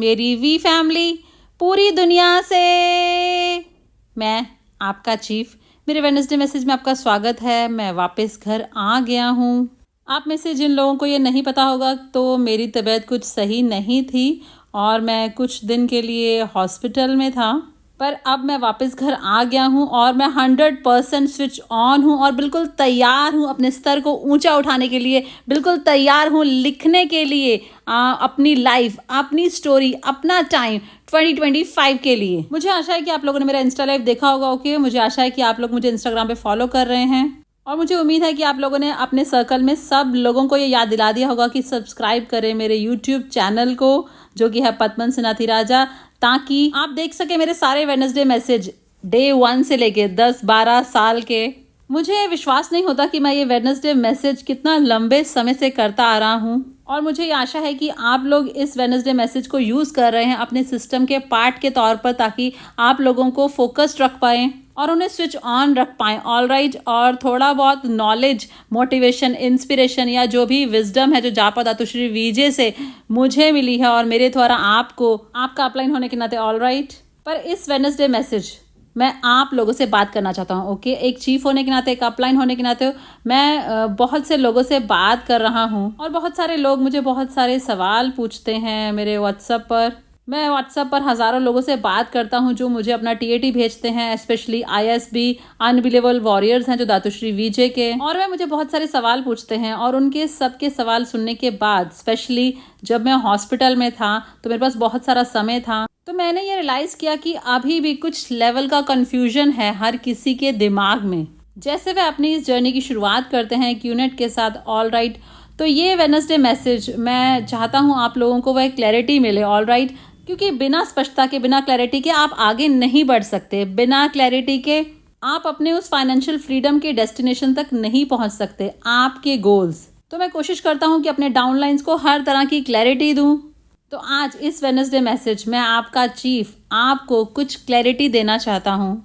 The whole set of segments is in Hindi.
मेरी वी फैमिली, पूरी दुनिया से मैं आपका चीफ। मेरे वेडनेसडे मैसेज में आपका स्वागत है। मैं वापस घर आ गया हूँ। आप में से जिन लोगों को ये नहीं पता होगा तो मेरी तबीयत कुछ सही नहीं थी और मैं कुछ दिन के लिए हॉस्पिटल में था, पर अब मैं वापस घर आ गया हूँ और मैं 100% स्विच ऑन हूँ और बिल्कुल तैयार हूँ अपने स्तर को ऊंचा उठाने के लिए। बिल्कुल तैयार हूँ लिखने के लिए अपनी लाइफ, अपनी स्टोरी, अपना टाइम 2025 के लिए। मुझे आशा है कि आप लोगों ने मेरा इंस्टा लाइव देखा होगा। ओके, मुझे आशा है कि आप लोग मुझे इंस्टाग्राम पे फॉलो कर रहे हैं और मुझे उम्मीद है कि आप लोगों ने अपने सर्कल में सब लोगों को ये याद दिला दिया होगा कि सब्सक्राइब करें मेरे यूट्यूब चैनल को, जो कि है पद्मन सिनाथीराजा, ताकि आप देख सके मेरे सारे वेडनेसडे मैसेज डे 1 से लेके 10-12 साल के। मुझे विश्वास नहीं होता कि मैं ये वेडनेसडे मैसेज कितना लंबे समय से करता आ रहा हूँ और मुझे ये आशा है कि आप लोग इस वेडनेसडे मैसेज को यूज़ कर रहे हैं अपने सिस्टम के पार्ट के तौर पर, ताकि आप लोगों को फोकस्ड रख पाएँ और उन्हें स्विच ऑन रख पाएँ। All right. और थोड़ा बहुत नॉलेज, मोटिवेशन, इंस्पिरेशन या जो भी विजडम है जो जापा दातुश्री वीजे से मुझे मिली है और मेरे द्वारा आपको, आपका अपलाइन होने के नाते, ऑल राइट। पर इस वेडनेसडे मैसेज मैं आप लोगों से बात करना चाहता हूँ। ओके, एक चीफ होने के नाते, एक अपलाइन होने के नाते मैं बहुत से लोगों से बात कर रहा हूँ और बहुत सारे लोग मुझे बहुत सारे सवाल पूछते हैं मेरे व्हाट्सएप पर। मैं व्हाट्सएप पर हज़ारों लोगों से बात करता हूँ जो मुझे अपना TAT भेजते हैं, स्पेशली ISB अनबिलीवेबल वॉरियर्स हैं जो दातुश्री वीजे के, और वे मुझे बहुत सारे सवाल पूछते हैं। और उनके सबके सवाल सुनने के बाद, स्पेशली जब मैं हॉस्पिटल में था तो मेरे पास बहुत सारा समय था, तो मैंने ये रियलाइज़ किया कि अभी भी कुछ लेवल का कन्फ्यूजन है हर किसी के दिमाग में। जैसे वे अपनी इस जर्नी की शुरुआत करते हैं QNET के साथ, ऑल राइट। तो ये वेडनेसडे मैसेज मैं चाहता हूँ आप लोगों को वह क्लैरिटी मिले, ऑल राइट। क्योंकि बिना स्पष्टता के, बिना क्लैरिटी के आप आगे नहीं बढ़ सकते। बिना क्लैरिटी के आप अपने उस फाइनेंशियल फ्रीडम के डेस्टिनेशन तक नहीं पहुंच सकते, आपके गोल्स। तो मैं कोशिश करता हूं कि अपने डाउनलाइंस को हर तरह की क्लैरिटी दूं। तो आज इस वेडनेसडे मैसेज में आपका चीफ आपको कुछ क्लैरिटी देना चाहता हूं।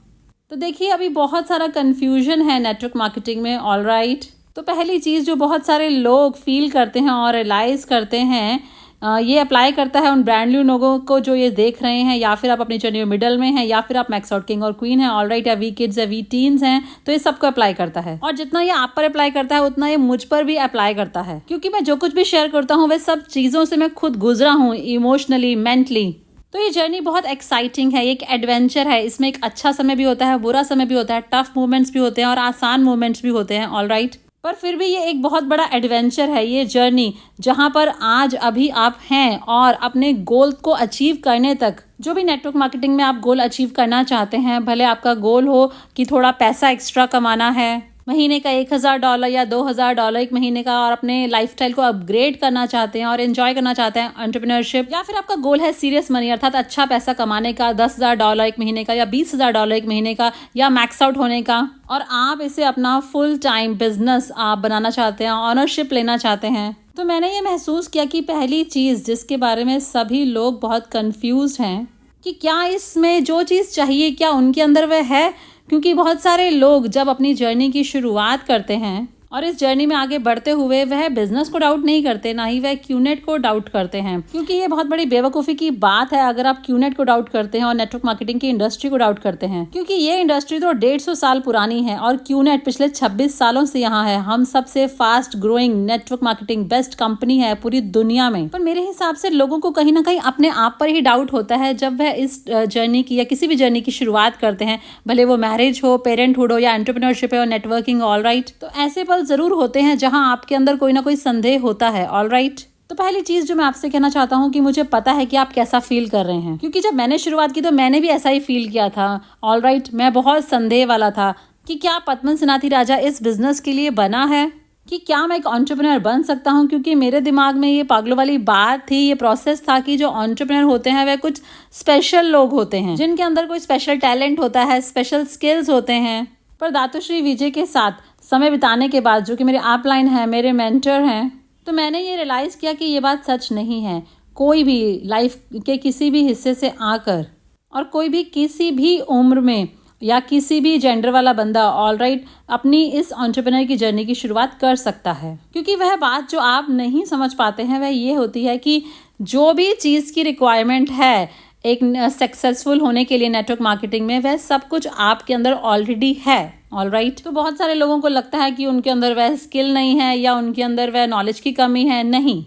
तो देखिए, अभी बहुत सारा कन्फ्यूजन है नेटवर्क मार्केटिंग में, ऑल राइट। तो पहली चीज़ जो बहुत सारे लोग फील करते हैं और रियलाइज़ करते हैं, ये अप्लाई करता है उन ब्रांड न्यू लोगों को जो ये देख रहे हैं, या फिर आप अपनी जर्नी में मिडल में हैं, या फिर आप मैक्स आउट किंग और क्वीन हैं, ऑल राइट, या वी किड्स या वी टीन्स हैं। तो ये सबको अप्लाई करता है और जितना ये आप पर अप्लाई करता है उतना ये मुझ पर भी अप्लाई करता है, क्योंकि मैं जो कुछ भी शेयर करता हूँ वे सब चीज़ों से मैं खुद गुजरा हूँ, इमोशनली, मेंटली। तो ये जर्नी बहुत एक्साइटिंग है, एक एडवेंचर है। इसमें एक अच्छा समय भी होता है, बुरा समय भी होता है, टफ मोमेंट्स भी होते हैं और आसान मोमेंट्स भी होते हैं, ऑल राइट। पर फिर भी ये एक बहुत बड़ा एडवेंचर है, ये जर्नी, जहाँ पर आज अभी आप हैं और अपने गोल को अचीव करने तक, जो भी नेटवर्क मार्केटिंग में आप गोल अचीव करना चाहते हैं, भले आपका गोल हो कि थोड़ा पैसा एक्स्ट्रा कमाना है, महीने का $1000 या $2000 एक महीने का, और अपने लाइफस्टाइल को अपग्रेड करना चाहते हैं और एंजॉय करना चाहते हैं एंटरप्रेन्योरशिप, या फिर आपका गोल है सीरियस मनी, अर्थात अच्छा पैसा कमाने का, $10,000 एक महीने का या $20,000 एक महीने का, या मैक्स आउट होने का, और आप इसे अपना फुल टाइम बिजनेस आप बनाना चाहते हैं, ऑनरशिप लेना चाहते हैं। तो मैंने ये महसूस किया कि पहली चीज़ जिसके बारे में सभी लोग बहुत कन्फ्यूज हैं कि क्या इसमें जो चीज़ चाहिए क्या उनके अंदर वह है। क्योंकि बहुत सारे लोग जब अपनी जर्नी की शुरुआत करते हैं और इस जर्नी में आगे बढ़ते हुए वह बिजनेस को डाउट नहीं करते, ना ही वह QNET को डाउट करते हैं, क्योंकि ये बहुत बड़ी बेवकूफ़ी की बात है अगर आप QNET को डाउट करते हैं और नेटवर्क मार्केटिंग की इंडस्ट्री को डाउट करते हैं, क्योंकि ये इंडस्ट्री तो 150 साल पुरानी है और QNET पिछले 26 सालों से यहाँ है। हम सबसे fast growing network marketing best company है पूरी दुनिया में। पर मेरे हिसाब से लोगों को कहीं ना कहीं अपने आप पर ही डाउट होता है जब वह इस जर्नी की या किसी भी जर्नी की शुरुआत करते हैं, भले वो मैरिज हो, पेरेंटहुड हो, या एंटरप्रेन्योरशिप हो, नेटवर्किंग, ऑल राइट। तो ऐसे पल जरूर होते हैं जहां आपके अंदर कोई ना कोई संदेह होता है, ऑल राइट। तो पहली चीज जो मैं आपसे कहना चाहता हूं कि मुझे पता है कि आप कैसा फील कर रहे हैं, क्योंकि जब मैंने शुरुआत की तो मैंने भी ऐसा ही फील किया था, ऑल राइट। मैं बहुत संदेह वाला था कि क्या पद्मन सिनाथीराजा इस बिजनेस के लिए बना है, कि क्या मैं एक एंटरप्रेन्योर बन सकता हूं। क्योंकि मेरे दिमाग में ये पागलों वाली बात थी, ये प्रोसेस था कि जो एंटरप्रेन्योर होते हैं वह कुछ स्पेशल लोग होते हैं, जिनके अंदर कोई स्पेशल टैलेंट होता है, स्पेशल स्किल्स होते हैं। पर दातुश्री वीजे के साथ समय बिताने के बाद, जो कि मेरे अपलाइन हैं, मेरे मेंटर हैं, तो मैंने ये रियलाइज़ किया कि ये बात सच नहीं है। कोई भी लाइफ के किसी भी हिस्से से आकर और कोई भी किसी भी उम्र में या किसी भी जेंडर वाला बंदा, ऑल राइट, अपनी इस एंटरप्रेन्योर की जर्नी की शुरुआत कर सकता है। क्योंकि वह बात जो आप नहीं समझ पाते हैं वह ये होती है कि जो भी चीज़ की रिक्वायरमेंट है एक सक्सेसफुल होने के लिए नेटवर्क मार्केटिंग में, वह सब कुछ आपके अंदर ऑलरेडी है। ऑलराइट, तो बहुत सारे लोगों को लगता है कि उनके अंदर वह स्किल नहीं है या उनके अंदर वह नॉलेज की कमी है। नहीं,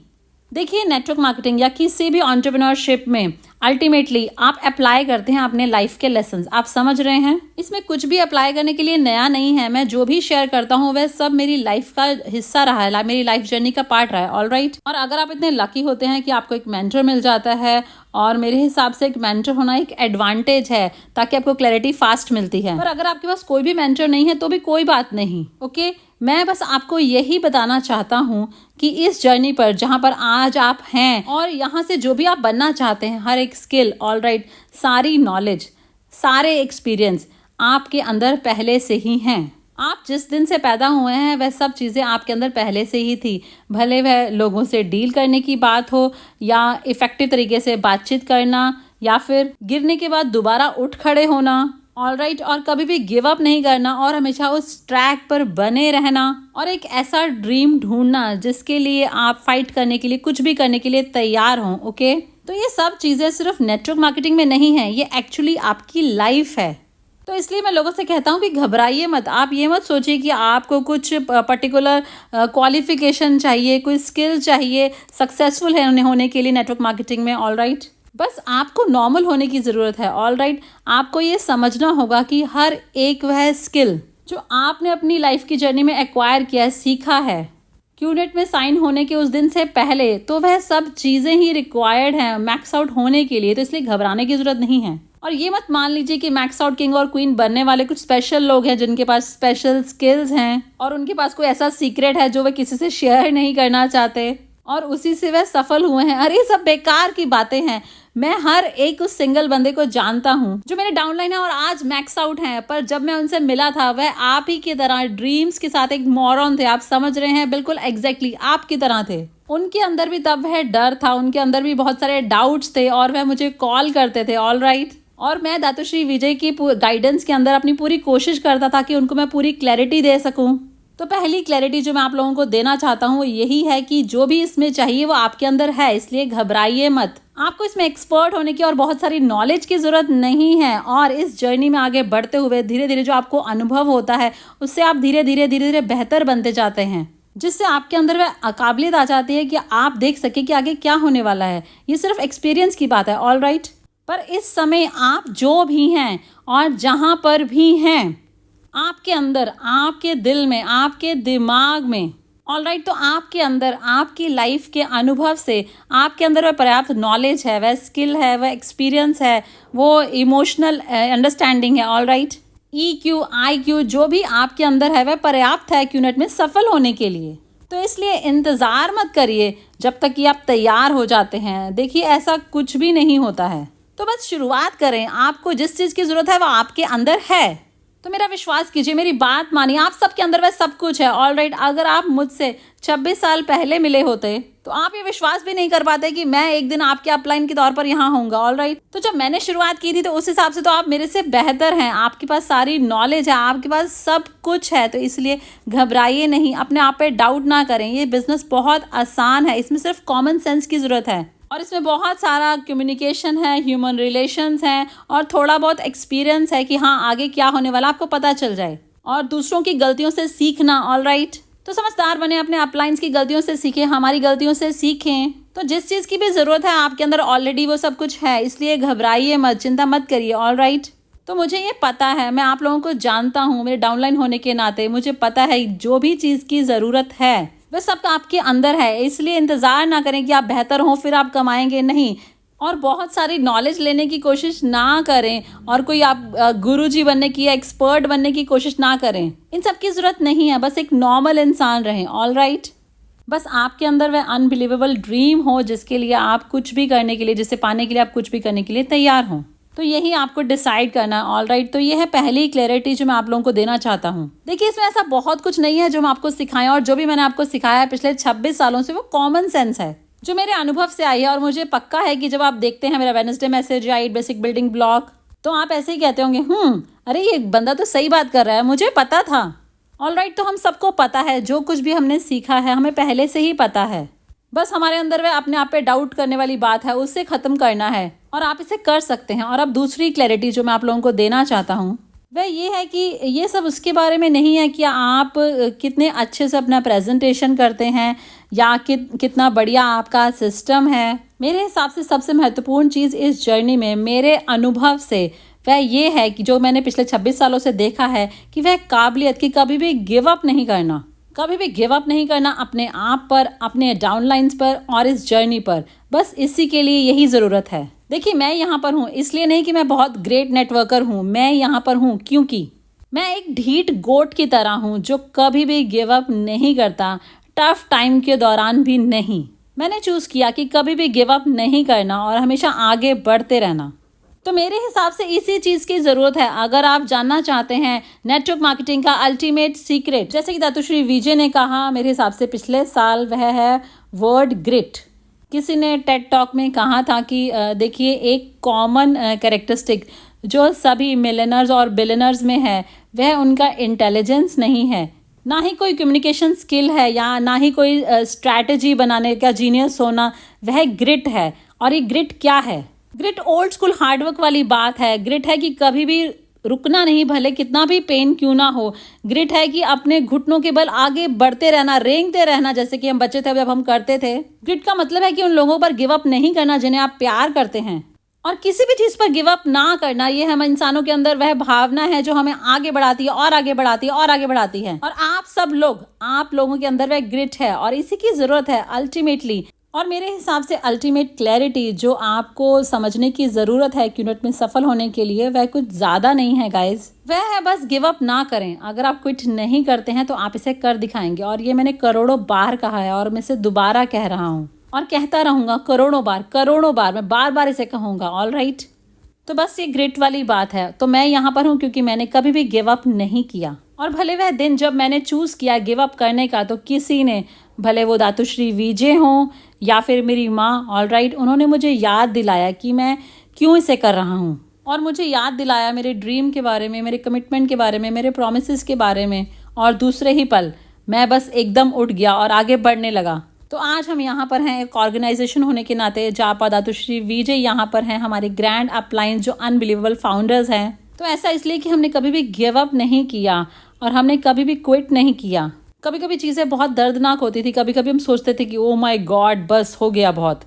देखिए, नेटवर्क मार्केटिंग या किसी भी एंटरप्रेन्योरशिप में अल्टीमेटली आप अप्लाई करते हैं अपने लाइफ के लेसन्स। आप समझ रहे हैं, इसमें कुछ भी अप्लाई करने के लिए नया नहीं है। मैं जो भी शेयर करता हूँ वह सब मेरी लाइफ का हिस्सा रहा है, मेरी लाइफ जर्नी का पार्ट रहा है। ऑलराइट, और अगर आप इतने लकी होते हैं कि आपको एक मेंटर मिल जाता है, और मेरे हिसाब से एक मेंटर होना एक एडवांटेज है ताकि आपको क्लैरिटी फास्ट मिलती है। पर अगर आपके पास कोई भी मेंटर नहीं है तो भी कोई बात नहीं। ओके, मैं बस आपको यही बताना चाहता हूँ कि इस जर्नी पर जहाँ पर आज आप हैं और यहाँ से जो भी आप बनना चाहते हैं, हर एक स्किल, ऑलराइट, सारी नॉलेज, सारे एक्सपीरियंस आपके अंदर पहले से ही हैं। आप जिस दिन से पैदा हुए हैं वह सब चीज़ें आपके अंदर पहले से ही थी। भले वह लोगों से डील करने की बात हो, या इफ़ेक्टिव तरीके से बातचीत करना, या फिर गिरने के बाद दोबारा उठ खड़े होना। ऑलराइट, और कभी भी गिव अप नहीं करना और हमेशा उस ट्रैक पर बने रहना, और एक ऐसा ड्रीम ढूंढना जिसके लिए आप फाइट करने के लिए, कुछ भी करने के लिए तैयार हों। ओके, तो ये सब चीज़ें सिर्फ नेटवर्क मार्केटिंग में नहीं है, ये एक्चुअली आपकी लाइफ है। तो इसलिए मैं लोगों से कहता हूँ कि घबराइए मत। आप ये मत सोचिए कि आपको कुछ पर्टिकुलर क्वालिफिकेशन चाहिए, कोई स्किल चाहिए सक्सेसफुल होने के लिए नेटवर्क मार्केटिंग में। ऑलराइट, बस आपको नॉर्मल होने की ज़रूरत है। ऑलराइट, आपको ये समझना होगा कि हर एक वह स्किल जो आपने अपनी लाइफ की जर्नी में एक्वायर किया है, सीखा है, क्यूनेट में साइन होने के उस दिन से पहले, तो वह सब चीज़ें ही रिक्वायर्ड हैं मैक्स आउट होने के लिए। तो इसलिए घबराने की ज़रूरत नहीं है। और ये मत मान लीजिए कि मैक्स आउट किंग और क्वीन बनने वाले कुछ स्पेशल लोग हैं जिनके पास स्पेशल स्किल्स हैं और उनके पास कोई ऐसा सीक्रेट है जो वे किसी से शेयर नहीं करना चाहते और उसी से वह सफल हुए हैं। अरे, सब बेकार की बातें हैं। मैं हर एक उस सिंगल बंदे को जानता हूँ जो मेरे डाउनलाइन है और आज मैक्स आउट हैं, पर जब मैं उनसे मिला था वह आप ही की तरह ड्रीम्स के साथ एक मॉरन थे। आप समझ रहे हैं, बिल्कुल एग्जैक्टली आपकी तरह थे। उनके अंदर भी तब वह डर था, उनके अंदर भी बहुत सारे डाउट्स थे और वह मुझे कॉल करते थे। ऑलराइट, और मैं दातुश्री विजय की गाइडेंस के अंदर अपनी पूरी कोशिश करता था कि उनको मैं पूरी क्लैरिटी दे सकूं। तो पहली क्लैरिटी जो मैं आप लोगों को देना चाहता हूँ वो यही है कि जो भी इसमें चाहिए वो आपके अंदर है, इसलिए घबराइए मत। आपको इसमें एक्सपर्ट होने की और बहुत सारी नॉलेज की ज़रूरत नहीं है। और इस जर्नी में आगे बढ़ते हुए धीरे धीरे जो आपको अनुभव होता है उससे आप धीरे धीरे बेहतर बनते जाते हैं, जिससे आपके अंदर वह काबिलियत आ जाती है कि आप देख सके कि आगे क्या होने वाला है। ये सिर्फ एक्सपीरियंस की बात है। ऑलराइट, पर इस समय आप जो भी हैं और जहाँ पर भी हैं, आपके अंदर, आपके दिल में, आपके दिमाग में, ऑलराइट, तो आपके अंदर, आपकी लाइफ के अनुभव से आपके अंदर वह पर्याप्त नॉलेज है, वह स्किल है, वह एक्सपीरियंस है, वो इमोशनल अंडरस्टैंडिंग है। ऑलराइट, EQ, IQ जो भी आपके अंदर है वह पर्याप्त है क्यूनेट में सफल होने के लिए। तो इसलिए इंतज़ार मत करिए जब तक कि आप तैयार हो जाते हैं। देखिए, ऐसा कुछ भी नहीं होता है। तो बस शुरुआत करें। आपको जिस चीज़ की ज़रूरत है वो आपके अंदर है। तो मेरा विश्वास कीजिए, मेरी बात मानिए, आप सबके अंदर वह सब कुछ है। ऑलराइट, अगर आप मुझसे 26 साल पहले मिले होते तो आप ये विश्वास भी नहीं कर पाते कि मैं एक दिन आपके अपलाइन के तौर पर यहाँ होऊंगा। ऑलराइट, तो जब मैंने शुरुआत की थी तो उस हिसाब से तो आप मेरे से बेहतर हैं। आपके पास सारी नॉलेज है, आपके पास सब कुछ है। तो इसलिए घबराइए नहीं, अपने आप पे डाउट ना करें। ये बिजनेस बहुत आसान है, इसमें सिर्फ कॉमन सेंस की ज़रूरत है और इसमें बहुत सारा कम्युनिकेशन है, ह्यूमन रिलेशंस हैं और थोड़ा बहुत एक्सपीरियंस है कि हाँ आगे क्या होने वाला आपको पता चल जाए, और दूसरों की गलतियों से सीखना। ऑलराइट, तो समझदार बने, अपने अपलाइंस की गलतियों से सीखें, हमारी गलतियों से सीखें। तो जिस चीज़ की भी ज़रूरत है आपके अंदर ऑलरेडी वो सब कुछ है, इसलिए घबराइए मत, चिंता मत करिए। ऑलराइट, तो मुझे ये पता है, मैं आप लोगों को जानता हूँ, मेरे डाउनलाइन होने के नाते मुझे पता है जो भी चीज़ की ज़रूरत है वह सब आपके अंदर है। इसलिए इंतज़ार ना करें कि आप बेहतर हों फिर आप कमाएंगे, नहीं। और बहुत सारी नॉलेज लेने की कोशिश ना करें और कोई आप गुरुजी बनने की या एक्सपर्ट बनने की कोशिश ना करें। इन सब की ज़रूरत नहीं है, बस एक नॉर्मल इंसान रहें। ऑलराइट, बस आपके अंदर वह अनबिलीवेबल ड्रीम हो जिसके लिए आप कुछ भी करने के लिए, जिसे पाने के लिए आप कुछ भी करने के लिए तैयार हों। तो यही आपको डिसाइड करना है। ऑलराइट, तो ये है पहली क्लैरिटी जो मैं आप लोगों को देना चाहता हूँ। देखिए, इसमें ऐसा बहुत कुछ नहीं है जो हम आपको सिखाएं, और जो भी मैंने आपको सिखाया है पिछले 26 सालों से वो कॉमन सेंस है जो मेरे अनुभव से आई है। और मुझे पक्का है कि जब आप देखते हैं मेरा वेडनेसडे मैसेज या 8 बेसिक बिल्डिंग ब्लॉग, तो आप ऐसे ही कहते होंगे, अरे ये बंदा तो सही बात कर रहा है, मुझे पता था। ऑलराइट, तो हम सबको पता है, जो कुछ भी हमने सीखा है हमें पहले से ही पता है। बस हमारे अंदर वह अपने आप पे डाउट करने वाली बात है, उससे ख़त्म करना है और आप इसे कर सकते हैं। और अब दूसरी क्लैरिटी जो मैं आप लोगों को देना चाहता हूँ वह ये है कि ये सब उसके बारे में नहीं है कि आप कितने अच्छे से अपना प्रेजेंटेशन करते हैं या कितना बढ़िया आपका सिस्टम है। मेरे हिसाब से सबसे महत्वपूर्ण चीज़ इस जर्नी में मेरे अनुभव से वह ये है कि जो मैंने पिछले 26 सालों से देखा है कि वह काबिलियत कि कभी भी गिव अप नहीं करना, कभी भी गिव अप नहीं करना अपने आप पर, अपने डाउनलाइंस पर और इस जर्नी पर। बस इसी के लिए यही ज़रूरत है। देखिए, मैं यहाँ पर हूँ इसलिए नहीं कि मैं बहुत ग्रेट नेटवर्कर हूँ, मैं यहाँ पर हूँ क्योंकि मैं एक ढीठ गोट की तरह हूँ जो कभी भी गिव अप नहीं करता, टफ टाइम के दौरान भी नहीं। मैंने चूज़ किया कि कभी भी गिव अप नहीं करना और हमेशा आगे बढ़ते रहना। तो मेरे हिसाब से इसी चीज़ की ज़रूरत है। अगर आप जानना चाहते हैं नेटवर्क मार्केटिंग का अल्टीमेट सीक्रेट, जैसे कि दातुश्री विजय ने कहा, मेरे हिसाब से पिछले साल, वह है वर्ड ग्रिट। किसी ने टेड टॉक में कहा था कि देखिए, एक कॉमन कैरेक्टरिस्टिक जो सभी मिलियनर्स और बिलियनर्स में है वह उनका इंटेलिजेंस नहीं है, ना ही कोई कम्युनिकेशन स्किल है या ना ही कोई स्ट्रैटेजी बनाने का जीनियस होना, वह ग्रिट है। और ये ग्रिट क्या है? ग्रिट ओल्ड स्कूल हार्डवर्क वाली बात है। ग्रिट है कि कभी भी रुकना नहीं, भले कितना भी पेन क्यों ना हो। ग्रिट है कि अपने घुटनों के बल आगे बढ़ते रहना, रेंगते रहना, जैसे कि हम बच्चे थे जब हम करते थे। ग्रिट का मतलब है कि उन लोगों पर गिव अप नहीं करना जिन्हें आप प्यार करते हैं, और किसी भी चीज़ पर गिव अप ना करना। ये हम इंसानों के अंदर वह भावना है जो हमें आगे बढ़ाती है और आगे बढ़ाती है और आगे बढ़ाती है। और आप सब लोग, आप लोगों के अंदर वह ग्रिट है और इसी की ज़रूरत है अल्टीमेटली। और मेरे हिसाब से अल्टीमेट क्लैरिटी जो आपको समझने की ज़रूरत है क्यूनेट में सफल होने के लिए, वह कुछ ज़्यादा नहीं है गाइज, वह है बस गिव अप ना करें। अगर आप क्विट नहीं करते हैं तो आप इसे कर दिखाएंगे। और ये मैंने करोड़ों बार कहा है और मैं इसे दोबारा कह रहा हूँ और कहता रहूँगा करोड़ों बार, मैं बार बार इसे कहूँगा। ऑल राइट, तो बस ये ग्रिट वाली बात है। तो मैं यहाँ पर हूँ क्योंकि मैंने कभी भी गिव अप नहीं किया। और भले वह दिन जब मैंने चूज़ किया गिव अप करने का, तो किसी ने, भले वो दातुश्री विजय हों या फिर मेरी माँ, ऑल राइट, उन्होंने मुझे याद दिलाया कि मैं क्यों इसे कर रहा हूँ, और मुझे याद दिलाया मेरे ड्रीम के बारे में, मेरे कमिटमेंट के बारे में, मेरे प्रॉमिसेस के बारे में। और दूसरे ही पल मैं बस एकदम उठ गया और आगे बढ़ने लगा। तो आज हम यहाँ पर हैं एक ऑर्गेनाइजेशन होने के नाते। जापा दातुश्री विजय यहाँ पर हैं, हमारे ग्रैंड अपलाइंस जो अनबिलीवेबल फाउंडर्स हैं। तो ऐसा इसलिए कि हमने कभी भी गिव अप नहीं किया और हमने कभी भी क्विट नहीं किया। कभी कभी चीज़ें बहुत दर्दनाक होती थी, कभी कभी हम सोचते थे कि ओ माय गॉड, बस हो गया बहुत,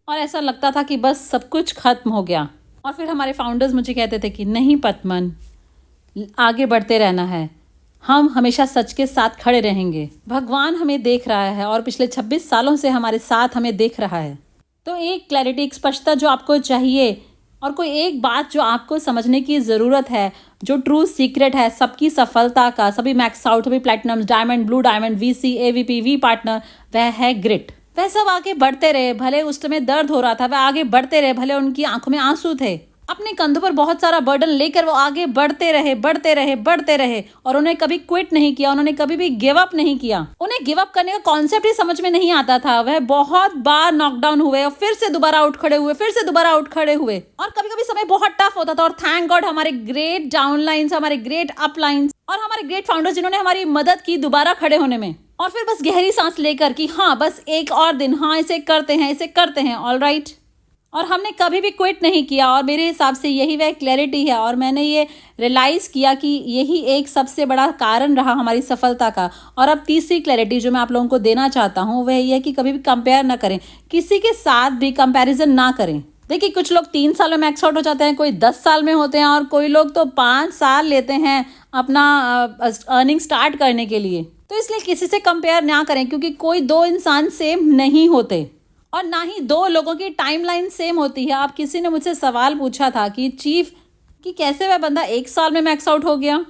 और ऐसा लगता था कि बस सब कुछ खत्म हो गया। और फिर हमारे फाउंडर्स मुझे कहते थे कि नहीं पद्मन, आगे बढ़ते रहना है, हम हमेशा सच के साथ खड़े रहेंगे, भगवान हमें देख रहा है और पिछले 26 सालों से हमारे साथ हमें देख रहा है। तो एक क्लैरिटी, एक स्पष्टता जो आपको चाहिए, और कोई एक बात जो आपको समझने की ज़रूरत है, जो ट्रू सीक्रेट है सबकी सफलता का, सभी मैक्स आउट, सभी platinum, diamond, blue diamond, VC, AVP, V partner, वह है ग्रिट। वह सब आगे बढ़ते रहे, भले उस समय दर्द हो रहा था, वह आगे बढ़ते रहे, भले उनकी आंखों में आंसू थे, अपने कंधों पर बहुत सारा बर्डन लेकर वो आगे बढ़ते रहे और उन्हें कभी क्विट नहीं किया, उन्होंने कभी भी गिव अप नहीं किया। उन्हें गिव अप करने का कॉन्सेप्ट ही समझ में नहीं आता था। वह बहुत बार नॉकडाउन हुए और फिर से दोबारा उठ खड़े हुए, और कभी कभी समय बहुत टफ होता था। और थैंक गॉड हमारे ग्रेट डाउनलाइंस, हमारे ग्रेट अपलाइंस और हमारे ग्रेट फाउंडर्स जिन्होंने हमारी मदद की दोबारा खड़े होने में। और फिर बस गहरी सांस लेकर कि हाँ, बस एक और दिन, हाँ इसे करते हैं, ऑल राइट। और हमने कभी भी क्विट नहीं किया। और मेरे हिसाब से यही वह क्लैरिटी है। और मैंने ये रियलाइज़ किया कि यही एक सबसे बड़ा कारण रहा हमारी सफलता का। और अब तीसरी क्लैरिटी जो मैं आप लोगों को देना चाहता हूँ वह ये है कि कभी भी कंपेयर ना करें, किसी के साथ भी कंपैरिजन ना करें। देखिए, कुछ लोग 3 साल में मैक्स आउट हो जाते हैं, कोई 10 साल में होते हैं, और कोई लोग तो 5 साल लेते हैं अपना अर्निंग स्टार्ट करने के लिए। तो इसलिए किसी से कंपेयर ना करें, क्योंकि कोई 2 इंसान सेम नहीं होते और ना ही 2 लोगों की टाइमलाइन सेम होती है। आप किसी ने मुझसे सवाल पूछा था कि चीफ, कि कैसे वह बंदा 1 साल में मैक्स आउट हो गया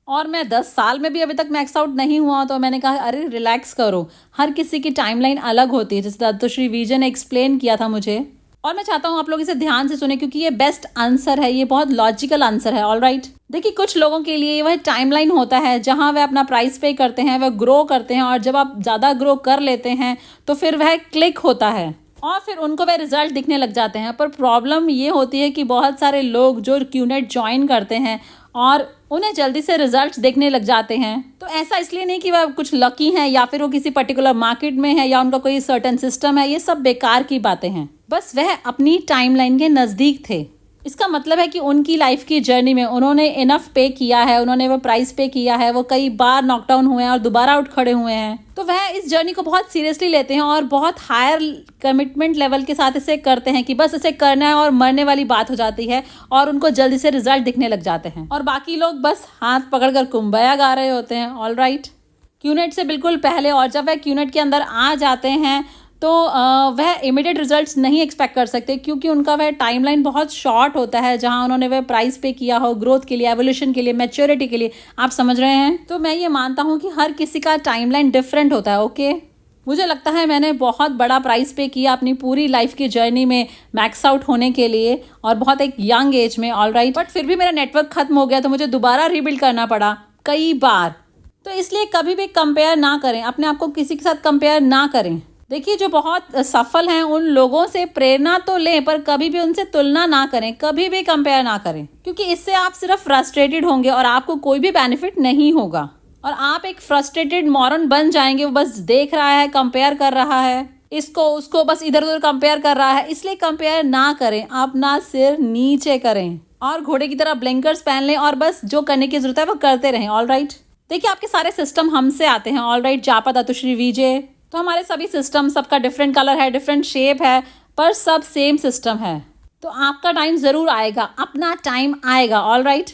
और मैं 10 साल में भी अभी तक मैक्स आउट नहीं हुआ। तो मैंने कहा, अरे रिलैक्स करो, हर किसी की टाइमलाइन अलग होती है, जैसे दातुश्री विजय ने एक्सप्लेन किया था मुझे। और मैं चाहता हूँ आप लोग इसे ध्यान से सुने, क्योंकि ये बेस्ट आंसर है, ये बहुत लॉजिकल आंसर है। ऑल राइट, देखिए, कुछ लोगों के लिए वह टाइमलाइन होता है जहाँ वह अपना प्राइस पे करते हैं, वह ग्रो करते हैं, और जब आप ज़्यादा ग्रो कर लेते हैं तो फिर वह क्लिक होता है और फिर उनको वह रिजल्ट दिखने लग जाते हैं। पर प्रॉब्लम ये होती है कि बहुत सारे लोग जो क्यूनेट ज्वाइन करते हैं और उन्हें जल्दी से रिजल्ट्स देखने लग जाते हैं। तो ऐसा इसलिए नहीं कि वह कुछ लकी हैं या फिर वो किसी पर्टिकुलर मार्केट में है या उनका कोई सर्टेन सिस्टम है, ये सब बेकार की बातें हैं। बस वह अपनी टाइमलाइन के नज़दीक थे। इसका मतलब है कि उनकी लाइफ की जर्नी में उन्होंने इनफ पे किया है, उन्होंने वो प्राइस पे किया है, वो कई बार नॉकडाउन हुए हैं और दोबारा उठ खड़े हुए हैं। तो वह इस जर्नी को बहुत सीरियसली लेते हैं और बहुत हायर कमिटमेंट लेवल के साथ इसे करते हैं कि बस इसे करना है और मरने वाली बात हो जाती है और उनको जल्दी से रिजल्ट दिखने लग जाते हैं और बाकी लोग बस हाथ पकड़कर कुंभया गा रहे होते हैं। ऑल राइट, क्यूनेट से बिल्कुल पहले और जब वह क्यूनेट के अंदर आ जाते हैं तो वह इमीडिएट रिजल्ट्स नहीं एक्सपेक्ट कर सकते क्योंकि उनका वह टाइमलाइन बहुत शॉर्ट होता है जहां उन्होंने वह प्राइस पे किया हो ग्रोथ के लिए, एवोल्यूशन के लिए, मैच्योरिटी के लिए। आप समझ रहे हैं? तो मैं ये मानता हूं कि हर किसी का टाइमलाइन डिफरेंट होता है। ओके, मुझे लगता है मैंने बहुत बड़ा प्राइस पे किया अपनी पूरी लाइफ की जर्नी में मैक्स आउट होने के लिए और बहुत एक यंग एज में। ऑल राइट, बट फिर भी मेरा नेटवर्क खत्म हो गया तो मुझे दोबारा रीबिल्ड करना पड़ा कई बार। तो इसलिए कभी भी कंपेयर ना करें, अपने आप को किसी के साथ कंपेयर ना करें। देखिए, जो बहुत सफल हैं उन लोगों से प्रेरणा तो लें पर कभी भी उनसे तुलना ना करें, कभी भी कंपेयर ना करें, क्योंकि इससे आप सिर्फ फ्रस्ट्रेटेड होंगे और आपको कोई भी बेनिफिट नहीं होगा और आप एक फ्रस्ट्रेटेड मॉरन बन जाएंगे। वो बस देख रहा है, कंपेयर कर रहा है, इसको उसको बस इधर उधर कंपेयर कर रहा है। इसलिए कंपेयर ना करें, अपना सिर नीचे करें और घोड़े की तरह ब्लिंकर्स पहन लें और बस जो करने की जरूरत है वो करते रहें। ऑल राइट, देखिए आपके सारे सिस्टम हमसे आते हैं। ऑल राइट, जापा, दातुश्री, विजय, तो हमारे सभी सिस्टम, सबका डिफरेंट कलर है, डिफरेंट शेप है, पर सब सेम सिस्टम है। तो आपका टाइम ज़रूर आएगा, अपना टाइम आएगा। ऑल राइट,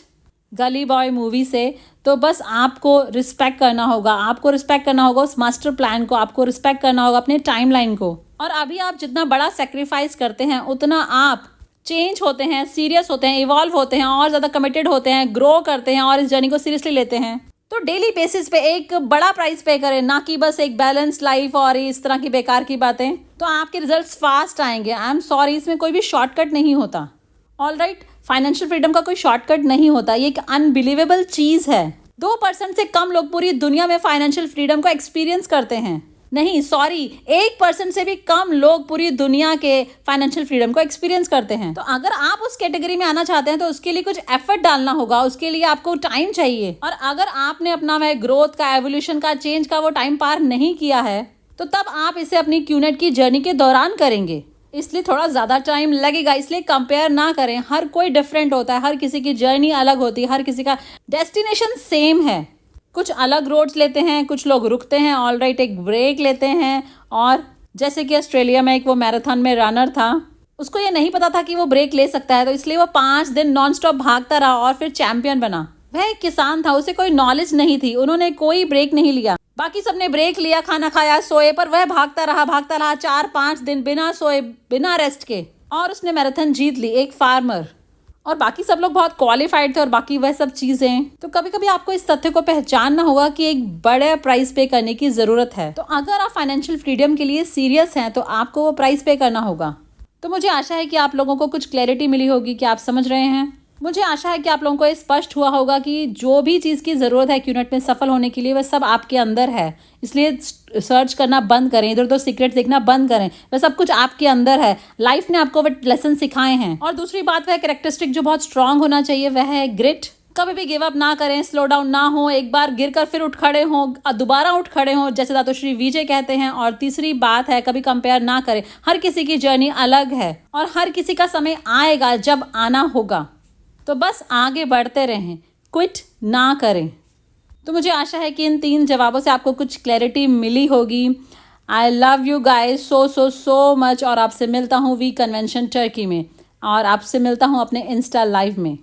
गली बॉय मूवी से तो बस आपको रिस्पेक्ट करना होगा, आपको रिस्पेक्ट करना होगा उस मास्टर प्लान को, आपको रिस्पेक्ट करना होगा अपने टाइमलाइन को। और अभी आप जितना बड़ा सेक्रीफाइस करते हैं उतना आप चेंज होते हैं, सीरियस होते हैं, इवॉल्व होते हैं और ज़्यादा कमिटेड होते हैं, ग्रो करते हैं और इस जर्नी को सीरियसली लेते हैं। तो डेली बेसिस पे एक बड़ा प्राइस पे करें, ना कि बस एक बैलेंस लाइफ और इस तरह की बेकार की बातें। तो आपके रिजल्ट्स फास्ट आएंगे। आई एम सॉरी, इसमें कोई भी शॉर्टकट नहीं होता। ऑल राइट, फाइनेंशियल फ्रीडम का कोई शॉर्टकट नहीं होता, ये एक अनबिलीवेबल चीज़ है। 2% से कम लोग पूरी दुनिया में फाइनेंशियल फ्रीडम को एक्सपीरियंस करते हैं। नहीं, सॉरी, 1% से भी कम लोग पूरी दुनिया के फाइनेंशियल फ्रीडम को एक्सपीरियंस करते हैं। तो अगर आप उस कैटेगरी में आना चाहते हैं तो उसके लिए कुछ एफर्ट डालना होगा, उसके लिए आपको टाइम चाहिए। और अगर आपने अपना वह ग्रोथ का, एवोल्यूशन का, चेंज का वो टाइम पार नहीं किया है तो तब आप इसे अपनी क्यूनेट की जर्नी के दौरान करेंगे, इसलिए थोड़ा ज़्यादा टाइम लगेगा। इसलिए कंपेयर ना करें, हर कोई डिफरेंट होता है, हर किसी की जर्नी अलग होती है, हर किसी का डेस्टिनेशन सेम है। कुछ अलग रोड्स लेते हैं, कुछ लोग रुकते हैं, ऑल राइट, एक ब्रेक लेते हैं। और जैसे कि ऑस्ट्रेलिया में एक वो मैराथन में रनर था, उसको ये नहीं पता था कि वो ब्रेक ले सकता है, तो इसलिए वो 5 दिन नॉन स्टॉप भागता रहा और फिर चैंपियन बना। वह एक किसान था, उसे कोई नॉलेज नहीं थी, उन्होंने कोई ब्रेक नहीं लिया। बाकी सबने ब्रेक लिया, खाना खाया, सोए, पर वह भागता रहा 4-5 दिन बिना सोए, बिना रेस्ट के, और उसने मैराथन जीत ली। एक फार्मर, और बाकी सब लोग बहुत क्वालिफाइड थे और बाकी वह सब चीज़ें। तो कभी कभी आपको इस तथ्य को पहचानना होगा कि एक बड़े प्राइस पे करने की ज़रूरत है। तो अगर आप फाइनेंशियल फ्रीडम के लिए सीरियस हैं तो आपको वो प्राइस पे करना होगा। तो मुझे आशा है कि आप लोगों को कुछ क्लैरिटी मिली होगी कि आप समझ रहे हैं। मुझे आशा है कि आप लोगों को ये स्पष्ट हुआ होगा कि जो भी चीज़ की ज़रूरत है क्यूनेट में सफल होने के लिए वह सब आपके अंदर है। इसलिए सर्च करना बंद करें, इधर उधर सीक्रेट देखना बंद करें, वह सब कुछ आपके अंदर है। लाइफ ने आपको वह लेसन सिखाए हैं। और दूसरी बात, वह कैरेक्टरिस्टिक जो बहुत स्ट्रांग होना चाहिए वह है ग्रिट। कभी भी गिव अप ना करें, स्लो डाउन ना हो, एक बार गिरकर फिर उठ खड़े हों, दोबारा उठ खड़े हों, जैसे दातुश्री विजय कहते हैं। और तीसरी बात है, कभी कंपेयर ना करें। हर किसी की जर्नी अलग है और हर किसी का समय आएगा जब आना होगा। तो बस आगे बढ़ते रहें, क्विट ना करें। तो मुझे आशा है कि इन 3 जवाबों से आपको कुछ क्लैरिटी मिली होगी। I love you guys so much. और आपसे मिलता हूँ वी कन्वेंशन टर्की में, और आपसे मिलता हूँ अपने इंस्टा लाइव में।